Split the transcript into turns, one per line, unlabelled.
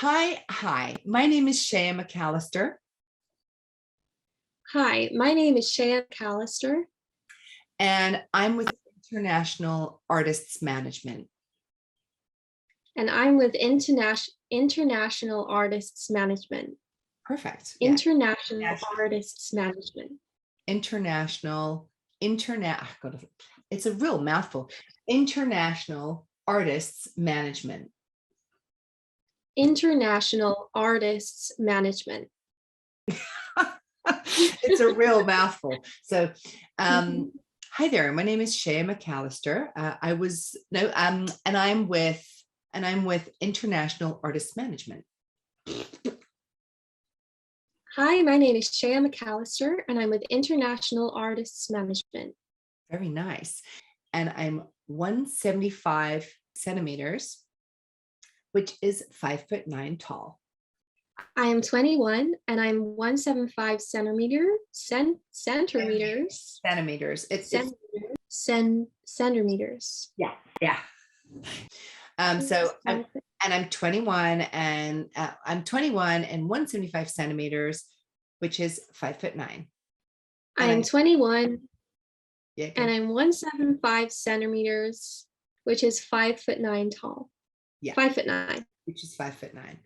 Hi. My name is Sheya McAllister,
Hi, my name is Sheya McAllister,
and I'm with International Artists Management.
and I'm with International Artists Management.
Perfect. Yeah.
International Artists Management.
International, it's a real mouthful. International Artists Management.
International Artists Management.
It's a real mouthful. So, hi there. My name is Sheya McAllister. And I'm with International Artists Management.
Hi, my name is Sheya McAllister, and I'm with International Artists Management.
Very nice. And I'm 175 centimeters, which is 5'9" tall.
I am 21, and I'm 175 centimeters.
Centimeters.
Centimeters.
Yeah. I'm 21 and I'm 21 and 175 centimeters, which is 5'9".
I am 21
Yeah,
and I'm 175 centimeters, which is 5'9" tall.
Yeah.
5'9".
Which is 5'9".